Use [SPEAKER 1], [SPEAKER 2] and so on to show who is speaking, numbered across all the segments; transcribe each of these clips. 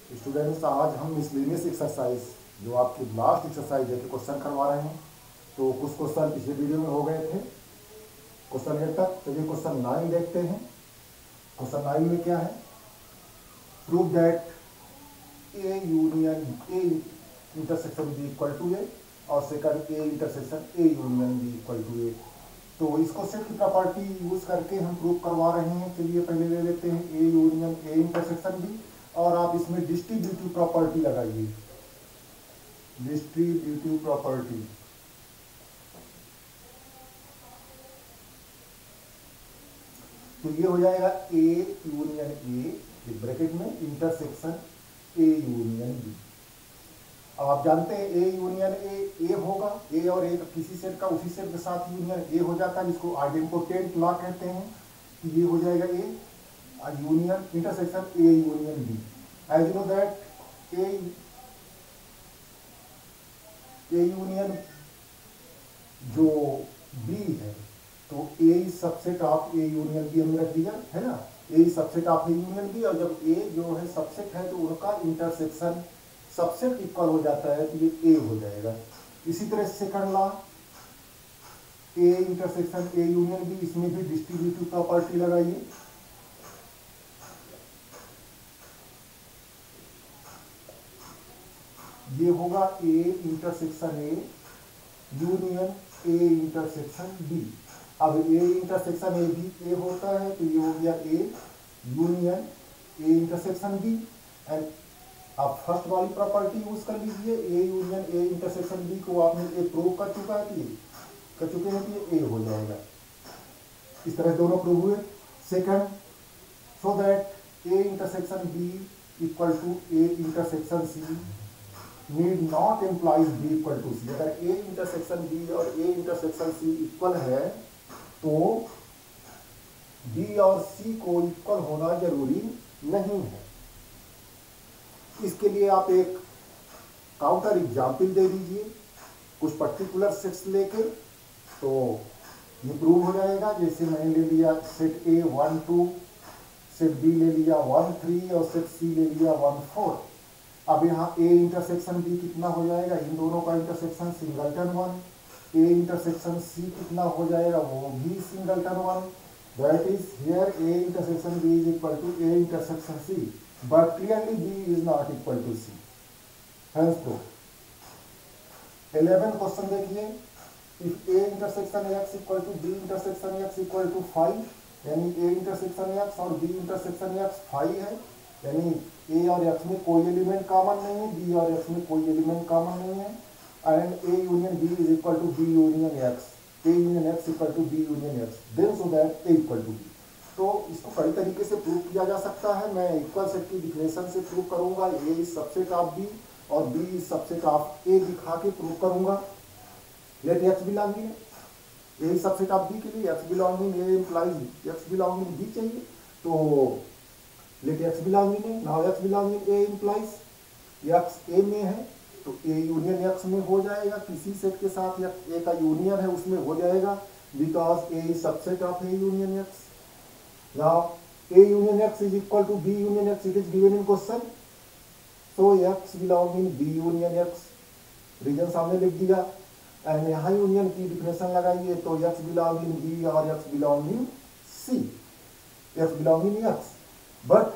[SPEAKER 1] Students, आज हम miscellaneous exercise जो आपकी लास्ट एक्सरसाइज है कि क्वेश्चन करवा रहे हैं। तो कुछ क्वेश्चन पिछले वीडियो में हो गए थे क्वेश्चन 8 तक। चलिए क्वेश्चन 9 देखते हैं। क्वेश्चन 9 में क्या है? Prove that a union A intersection b equal to a और second a intersection A union b equal to a. तो इस क्वेश्चन की प्रॉपर्टी यूज करके हम प्रूव करवा रहे हैं। चलिए पहले ले लेते हैं A union A intersection B, और आप इसमें डिस्ट्रीब्यूटिव प्रॉपर्टी लगाइए। डिस्ट्रीब्यूटिव प्रॉपर्टी, तो ये हो जाएगा ए यूनियन ए ब्रैकेट में इंटरसेक्शन ए यूनियन बी। अब आप जानते हैं ए यूनियन ए होगा, ए और ए किसी सेट का उसी सेट के साथ यूनियन ए हो जाता है, जिसको आइडेंटिपोटेंट लॉ कहते हैं। कि ये हो जाएगा ए union intersection A union b. As you know that a union जो बी है, तो a subset of a union b हमने रख दिया है ना। A subset of a union b, और जब ए जो है सबसेट है तो उनका इंटरसेक्शन सबसेट इक्वल हो जाता है, तो ये ए हो जाएगा। इसी तरह second law A intersection A union B, इसमें भी डिस्ट्रीब्यूटिव प्रॉपर्टी लगाइए। ये होगा A intersection A union A intersection B. अब ए इंटरसेक्शन ए भी ए होता है, तो ये हो गया A union A intersection B. And आप फर्स्ट वाली प्रॉपर्टी यूज कर लीजिए, A union A intersection B को आपने ए प्रूव कर चुका है, कर चुके हैं कि ये ए हो जाएगा। इस तरह दोनों प्रूव हुए। Second, so that a intersection b equal to A intersection c need not implies b equal to c. अगर ए इंटरसेक्शन बी और ए इंटरसेक्शन सी इक्वल है, तो बी और सी को इक्वल होना जरूरी नहीं है। इसके लिए आप एक काउंटर एग्जाम्पल दे दीजिए कुछ पर्टिकुलर सेट्स लेके, तो ये प्रूव हो जाएगा। जैसे मैंने ले लिया सेट ए 1 2, सेट बी ले लिया 1 3 और सेट सी ले लिया 1 4। अब यहाँ ए इंटरसेक्शन बी कितना हो जाएगा? इन दोनों का intersection singleton 1। A intersection C कितना हो जाएगा? वो भी singleton 1। That is here A intersection B is equal to A intersection C, but clearly B is not equal to C. Hence proof. 11 question देखिए। If A intersection X equal to B intersection X equal to 5, यानी A intersection X और B intersection X 5 है, यानी A और X में कोई element common नहीं है, B और X में कोई एलिमेंट कॉमन नहीं है, and A union B is equal to B union X, A union X equal to B union X, then so that A equal to B। तो इसको कई तरीके से प्रूव किया जा सकता है। मैं इक्वल सेट की डिफिनेशन से प्रूव करूंगा, A is subset of B और B is subset of A दिखा के प्रूव करूंगा। Let x belonging A is subset of B के लिए x belonging A implies x belonging B चाहिए, तो let x belonging A. Now x belonging A implies x A में है, तो ए यूनियन एक्स में हो जाएगा। किसी सेट के साथ ए का यूनियन है उसमें हो जाएगा, because A is subset of a union x. Now A union X is equal to B union X. It is given in question. So X belonging B union X. Reason सामने लिख दिया, and यहाँ union की definition लगाइए, तो X belonging B और X belonging C. X belonging X, but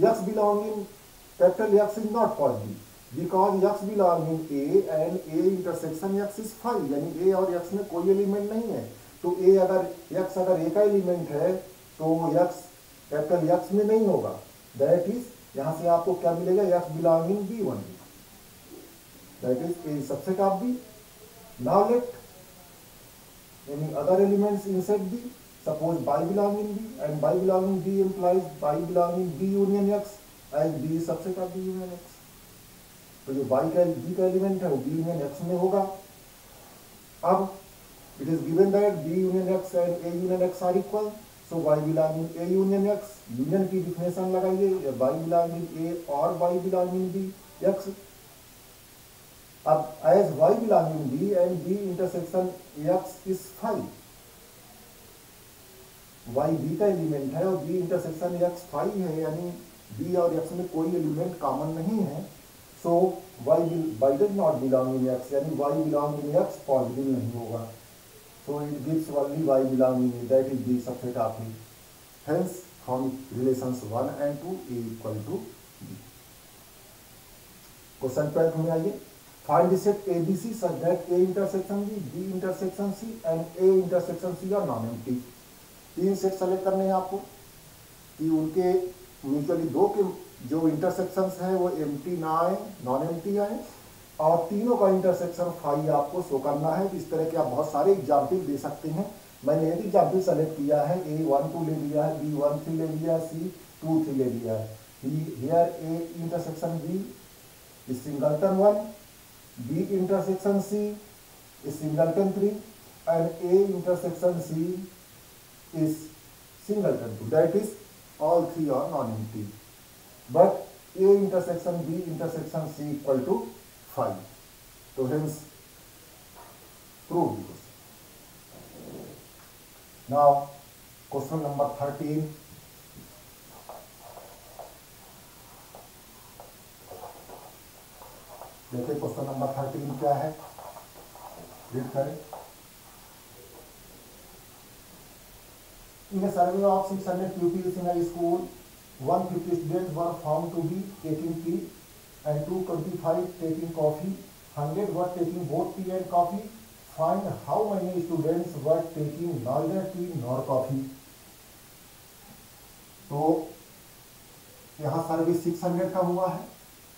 [SPEAKER 1] X belonging capital X is not for B, because X belonging A and A intersection X is 5, यानी A और X में कोई element नहीं है। तो A अगर X अगर A का एलिमेंट है, तो X कैपिटल X में नहीं होगा। दैट इज यहां से आपको क्या मिलेगा? X belonging B only, that is a subset of B। Now let any other elements inside B, suppose y belonging B, and y belonging B implies y belonging B union X, and B is subset of B union X। तो जो y का B का element है वो B union X में होगा। अब it is given that B union X and A union X are equal, so y belonging A union X, union की डिफिनेशन लगाइए, y बिलोंगिंग A और y बिलोंगिंग B X। अब as y belonging B and B intersection X is 5, y B का element है और B intersection X 5 है, यानी B और एक्स में कोई एलिमेंट कॉमन नहीं है, so y does not belong in x, यानी y belong in x positive नहीं होगा, so it gives only y belong in a, that is the subset of a. Hence from relations 1 and 2 a equal to b. Question 12 में आइए, find the set ABC such that A intersection B, B intersection C and A intersection C are non-empty। तीन set select करने हैं आपको कि उनके mutually दो के जो इंटरसेक्शंस हैं वो एम्प्टी ना आए, नॉन एम्प्टी आए, और तीनों का इंटरसेक्शन फाई आपको शो करना है। इस तरह के आप बहुत सारे एग्जाम्पल दे सकते हैं। मैंने एक एग्जाम्पल सेलेक्ट किया है, A12 ले लिया है, B13 ले लिया है, C23 ले लिया है। Here A intersection B is singleton 1, B intersection C is singleton 3, and A intersection C is singleton 2. That is, all three are non-empty. But A intersection B intersection C equal to 5. So hence, prove the question. Now, question number 13. देखिए question number 13 क्या है, read करें। In a survey of 600 pupils in a school, 150 students were found to be taking tea and 225 taking coffee. 100 were taking both tea and coffee. Find how many students were taking neither tea nor coffee. तो यहाँ सर्वे 600 का हुआ है।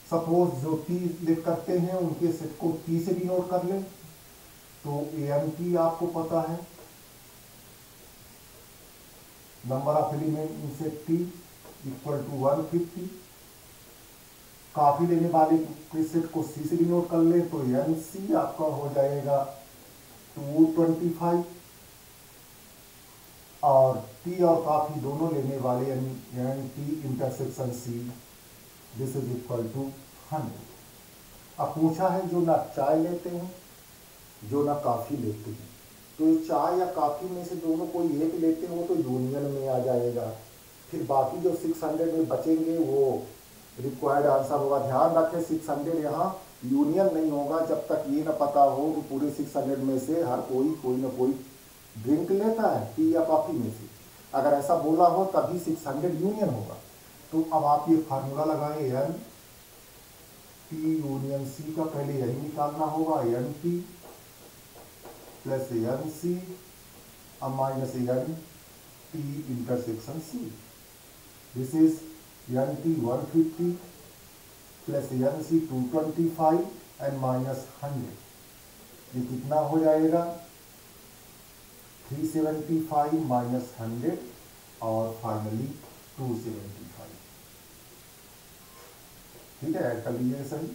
[SPEAKER 1] Suppose जो T लिख करते हैं उनके सेट को टी से भी नोट कर लें, तो AMT आपको पता है, number of element in set T equal to 150। काफी लेने वाले के सेट को सी से भी नोट कर लें, तो MC आपका हो जाएगा 225, और टी और काफी दोनों लेने वाले यानी T intersection C, this is equal to 100। अब पूछा है जो ना चाय लेते हैं जो ना काफी लेते हैं, तो चाय या काफी में से दोनों कोई एक लेते हैं वो तो यूनियन में आ जाएगा। फिर बाकी जो 600 में बचेंगे वो रिक्वायर्ड आंसर होगा। ध्यान रखें 600 यहाँ यूनियन नहीं होगा जब तक ये ना पता हो कि पूरे 600 में से हर कोई ना कोई ड्रिंक लेता है टी या कॉफी में से। अगर ऐसा बोला हो तभी 600 यूनियन होगा। तो अब आप ये फार्मूला लगाएं, एन टी यूनियन सी का पहले यही निकालना होगा, n t plus n c अब minus n t intersection c. This is n t 150 plus n c 225 and minus 100। ये कितना हो जाएगा 375 माइनस 100 और फाइनली 275। ठीक है, ऐड कर लीजिए सही।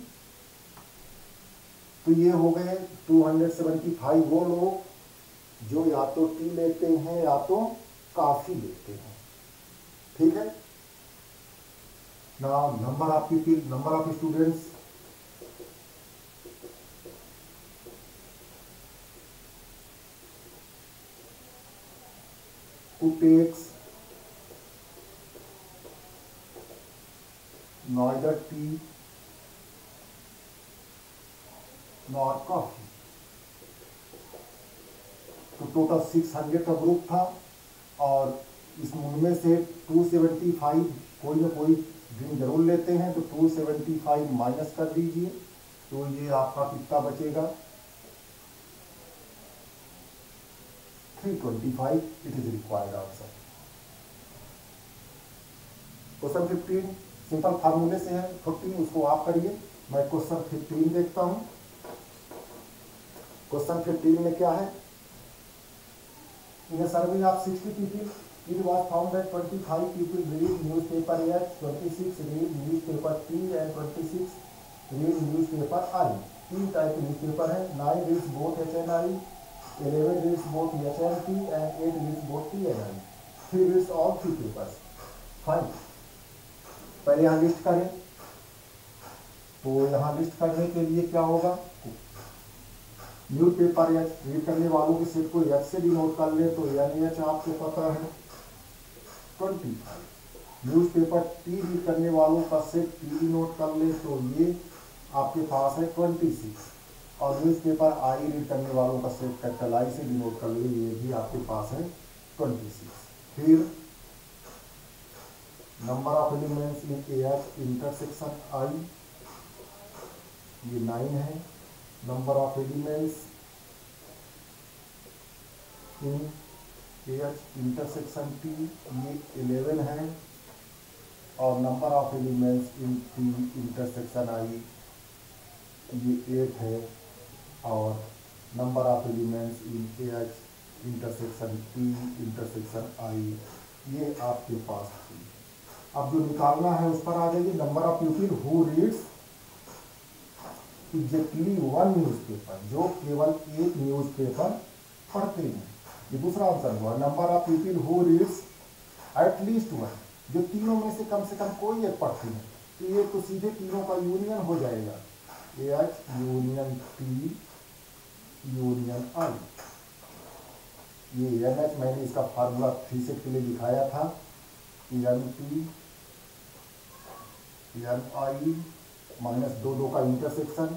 [SPEAKER 1] तो ये हो गए 275 वो लोग जो या तो टी लेते हैं या तो काफी लेते हैं। ठीक है ना, number of students who takes neither tea nor coffee। तो टोटल 600 का ग्रुप था और इसमें से 275 कोई ना कोई ड्रिंक जरूर लेते हैं, तो 275 माइनस कर दीजिए, तो ये आपका कितना बचेगा 325। It is required answer. Question 15 simple फार्मूले से है, 14 उसको आप करिए। मैं क्वेश्चन 15 देखता हूं। क्वेश्चन 15 में क्या है, इन a survey of 60 people, it was found that 25 people read newspaper H, 26 read newspaper T and 26 read newspaper I। तीन टाइप के न्यूज़पेपर है, 9 reads both H and I, 11 reads both H and T and 8 reads both T and I। 3 reads all 3 papers। Fine, पहले यहाँ list करें। तो यहाँ list करने के लिए क्या होगा, न्यूज़पेपर एच रीड करने वालों के सेट को एच से भी नोट कर ले, तो एन एच आपको पता है 25। न्यूज़पेपर टी रीड करने वालों का सेट टी नोट कर ले तो ये आपके पास है 26, और न्यूज़पेपर आई रीड करने वालों का सेट कैपिटल आई से डिनोट कर ले, ये भी आपके पास है 26। फिर number of elements in h intersection i, ये 9 है। Number of elements in h intersection t, ये 11 है। और number of elements in t intersection i, ये 8 है। और number of elements in h intersection t intersection i, ये आपके पास थी। अब जो निकालना है उस पर आ जाइए। Number of people who reads exactly one newspaper, जो केवल एक न्यूज़पेपर पढ़ते हैं, ये दूसरा आंसर हुआ। Number of people who reads at least one, जो तीनों में से कम कोई एक पढ़ते हैं, तो ये तो सीधे तीनों का यूनियन हो जाएगा, एच यूनियन टी यूनियन आई। ये एनएच मैंने इसका फार्मूला 3 सेट के लिए दिखाया था, n t n i minus दो का intersection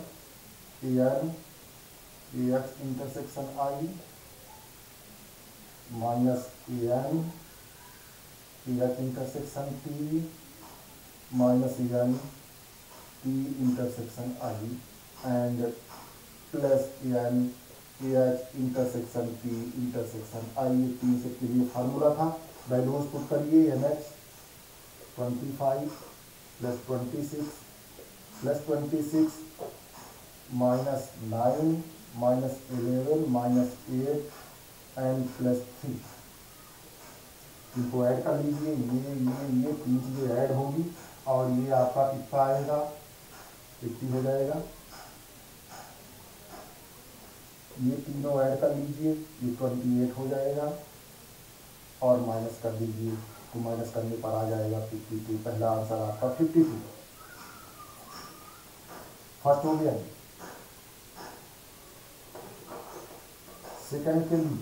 [SPEAKER 1] n h intersection i minus n h intersection t minus n t intersection i and plus n h intersection t intersection i. ये 3 set के लिए formula था। वैल्यूज पुट करिए, n h 25 plus 26 minus 9 minus 11 minus 8 and plus 3। इनको add कर लीजिए, ये 3 चीज़ें ऐड होगी और ये आपका कितना आएगा, 50 हो जाएगा। ये तीनों ऐड कर लीजिए, ये 28 हो जाएगा और माइनस कर दीजिए, तो माइनस करने पर आ जाएगा 52। पहला आंसर आपका 52 फर्स्ट हो गया। सेकंड के लिए,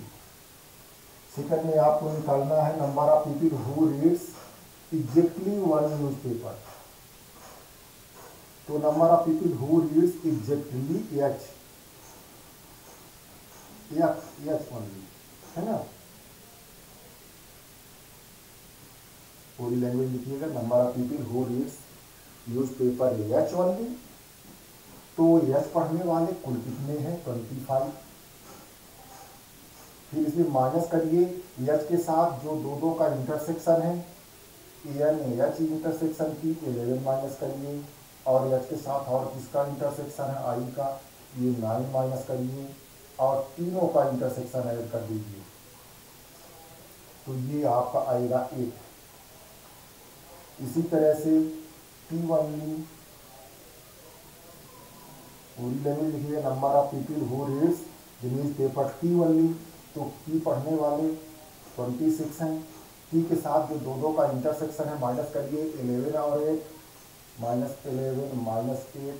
[SPEAKER 1] सेकंड में आपको निकालना है number of people who reads exactly one newspaper. तो number of people who reads exactly h only, है ना। पूरी लैंग्वेज लिखिएगा, number of people who reads newspaper h only. तो एच पढ़ने वाले कुल कितने हैं, 25। फिर इसमें माइनस करिए, एच के साथ जो दो का इंटरसेक्शन है एन एच इंटरसेक्शन की 11 माइनस करिए, और एच के साथ और किसका इंटरसेक्शन है आई का, ये 9 माइनस करिए और तीनों का इंटरसेक्शन ऐड कर दीजिए, तो ये आपका आएगा 1। इसी तरह से टी ओनली, पूरी लैंग्वेज लिखिए, number of people who reads the newspaper T only. तो टी पढ़ने वाले 26 हैं, टी के साथ जो दो का इंटरसेक्शन है माइनस करिए, 11 और 8 माइनस 11 माइनस 8,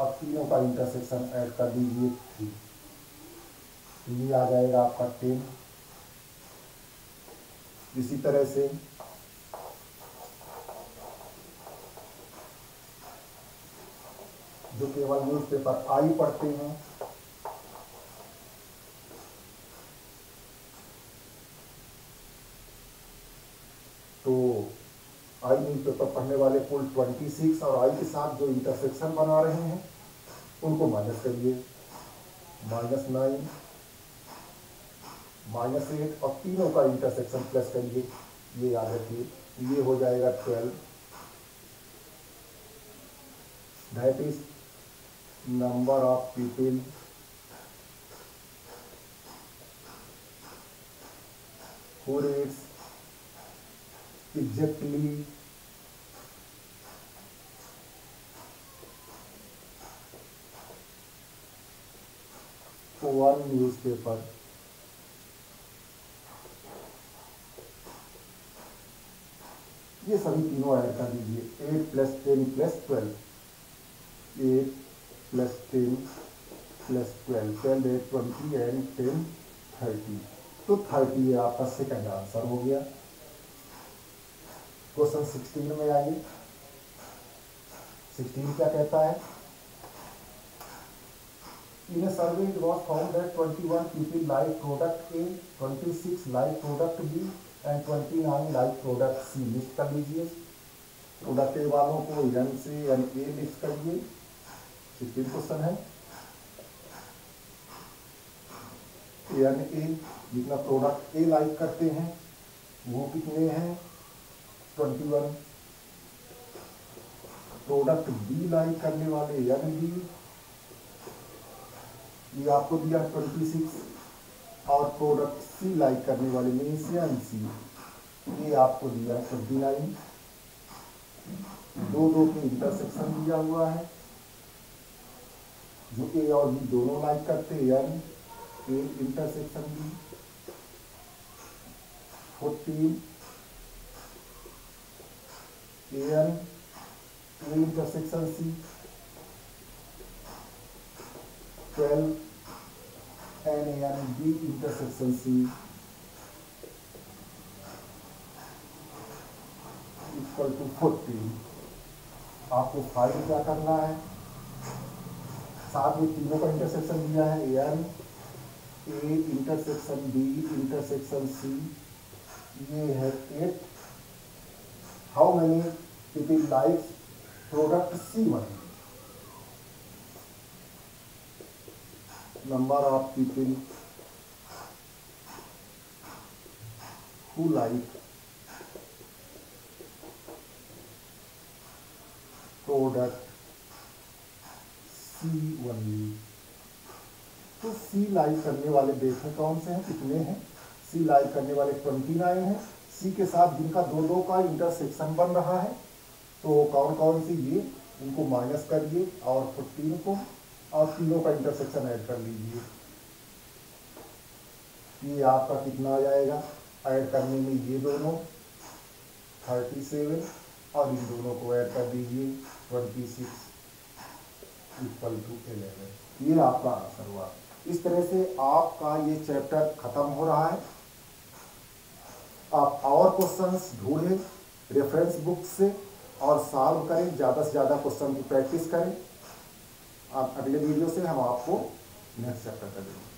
[SPEAKER 1] अब तीनों का इंटरसेक्शन ऐड कर दीजिए 3, तो ये आ जाएगा आपका 10। इसी तरह से जो केवल न्यूज़पेपर आई पढ़ते हैं, तो आई न्यूज़पेपर पढ़ने वाले कुल 26, और आई के साथ जो इंटरसेक्शन बना रहे हैं उनको माइनस करिए, -9 -8 और तीनों का इंटरसेक्शन प्लस करिए, ये याद रखिए, ये हो जाएगा 12। That is number of people who reads exactly one newspaper. ये सभी तीनों ऐड कर दीजिए, 8 + 10 + 12, 8 + 10 + 12, 12 8 20 एंड 10 30, तो 30 आपका सेकंड आंसर हो गया। क्वेश्चन 16 में आइए। 16 क्या कहता है? In a survey, it was found that 21 people like product A, 26 like product B and 29 like product C. List कर लीजिए प्रोडक्ट ए वालों को एन से यानी ए लिस्ट करिए। 16 क्वेश्चन है। एन ए जितना प्रोडक्ट ए लाइक करते हैं वो कितने हैं? 21। प्रोडक्ट बी लाइक करने वाले एन बी, ये आपको दिया 26, और प्रोडक्ट सी लाइक करने वाले मीन्स एन सी, ये आपको दिया 29। दो के इंटरसेक्शन दिया हुआ है, जो ए और बी दोनों लाइक करते हैं, एन ए इंटरसेक्शन बी 14, एन ए इंटरसेक्शन सी 12, एन यानी b intersection c equal to 14। आपको फाइंड क्या करना है? साथ में तीनों का इंटरसेक्शन दिया है, एन ए इंटरसेक्शन बी इंटरसेक्शन सी, ये है 8। How many people like product C1? number of people who like product C only। तो C लाइक करने वाले देखें कौन से हैं, कितने हैं? C लाइक करने वाले 29 हैं। C के साथ जिनका दो का इंटरसेक्शन बन रहा है, तो कौन कौन सी, ये उनको माइनस करिए और 14 को और तीनों का इंटरसेक्शन ऐड कर लीजिए। ये आपका कितना आ जाएगा ऐड करने में? ये दोनों 37 और इन दोनों को ऐड कर दीजिए 26 इक्वल टू 11। ये आपका आंसर हुआ। इस तरह से आपका ये चैप्टर खत्म हो रहा है। आप और क्वेश्चंस ढूंढें रेफरेंस बुक से और सॉल्व करें, ज़्यादा से ज़्यादा क्वेश्चन की प्रैक्टिस करें। आप अगले वीडियो से हम आपको नेक्स्ट चैप्टर करेंगे।